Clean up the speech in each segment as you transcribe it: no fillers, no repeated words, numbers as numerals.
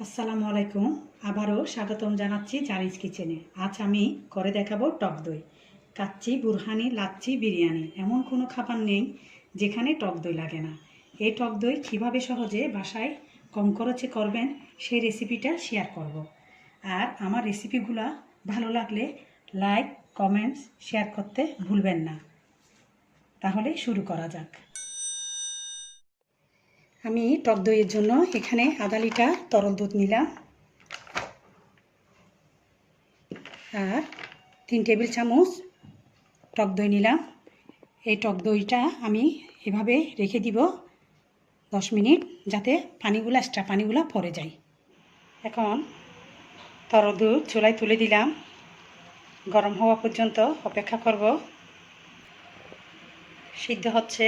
আসসালামু আলাইকুম। আবারও স্বাগতম জানাচ্ছি জারিন্স কিচেনে। আজ আমি করে দেখাবো টক দই। কাচ্চি, বুরহানি, লাচ্ছি, বিরিয়ানি এমন কোনো খাবার নেই যেখানে টক দই লাগে না। এই টক দই কীভাবে সহজে বাসায় কম খরচে করবেন সেই রেসিপিটা শেয়ার করব। আর আমার রেসিপিগুলো ভালো লাগলে লাইক, কমেন্টস, শেয়ার করতে ভুলবেন না। তাহলে শুরু করা যাক। আমি টক দইয়ের জন্য এখানে আধা লিটার তরল দুধ নিলাম আর 3 টেবিল চামচ টক দই নিলাম। এই টক দইটা আমি এভাবে রেখে দিব 10 মিনিট, যাতে এক্সট্রা পানিগুলো পড়ে যায়। এখন তরল দুধ চুলায় তুলে দিলাম, গরম হওয়া পর্যন্ত অপেক্ষা করব। সিদ্ধ হচ্ছে,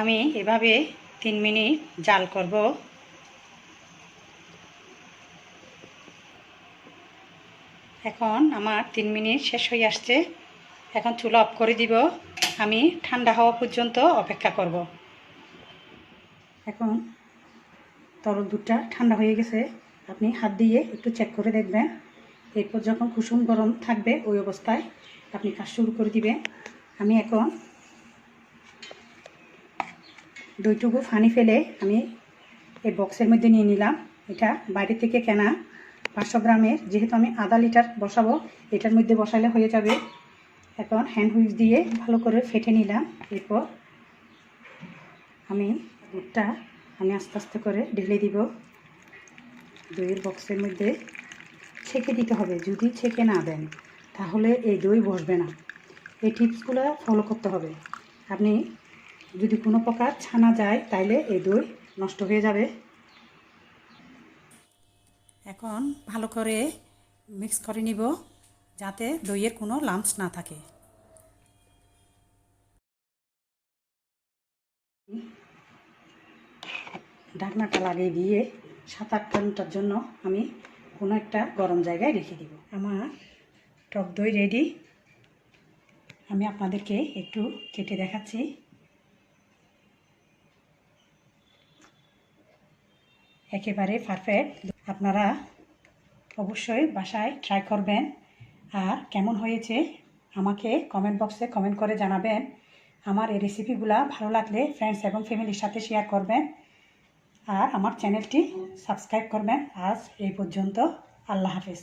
আমি এভাবে 3 মিনিট জাল করব। এখন আমার 3 মিনিট শেষ হয়ে আসছে। এখন চুলা অফ করে দিব। আমি ঠান্ডা হওয়া পর্যন্ত অপেক্ষা করব। এখন তরল দুধটা ঠান্ডা হয়ে গেছে, আপনি হাত দিয়ে একটু চেক করে দেখবেন। এরপর যখন কুসুম গরম থাকবে ওই অবস্থায় আপনি কাজ শুরু করে দিবেন। আমি এখন দইটুকু পানি ফেলে আমি এই বক্সের মধ্যে নিয়ে নিলাম। এটা বাইরে থেকে কেনা 500 গ্রামের, যেহেতু আমি আধা লিটার বসাবো এটার মধ্যে বসালে হয়ে যাবে। এখন হ্যান্ড হুইল দিয়ে ভালো করে ফেটে নিলাম। এরপর আমি দুধটা আস্তে আস্তে করে ঢেলে দিব দইয়ের বক্সের মধ্যে। ছেঁকে দিতে হবে, যদি ছেঁকে না দেন তাহলে এই দই বসবে না। এই টিপসগুলো ফলো করতে হবে। আপনি যদি কোনো প্রকার ছানা যায় তাইলে এই দই নষ্ট হয়ে যাবে। এখন ভালো করে মিক্স করে নিব যাতে দইয়ের কোনো লাম্পস না থাকে। ঢাকনাটা লাগিয়ে দিয়ে 7-8 ঘন্টার জন্য আমি কোনো একটা গরম জায়গায় রেখে দিব। আমার টক দই রেডি। আমি আপনাদেরকে একটু কেটে দেখাচ্ছি। একেবারে পারফেক্ট। আপনারা অবশ্যই বাসায় ট্রাই করবেন। আর কেমন হয়েছে আমাকে কমেন্ট বক্সে কমেন্ট করে জানাবেন। আমার এই রেসিপিগুলো ভালো লাগলে ফ্রেন্ডস এবং ফ্যামিলির সাথে শেয়ার করবেন আর আমার চ্যানেলটি সাবস্ক্রাইব করবেন। আজ এই পর্যন্ত। আল্লাহ হাফেজ।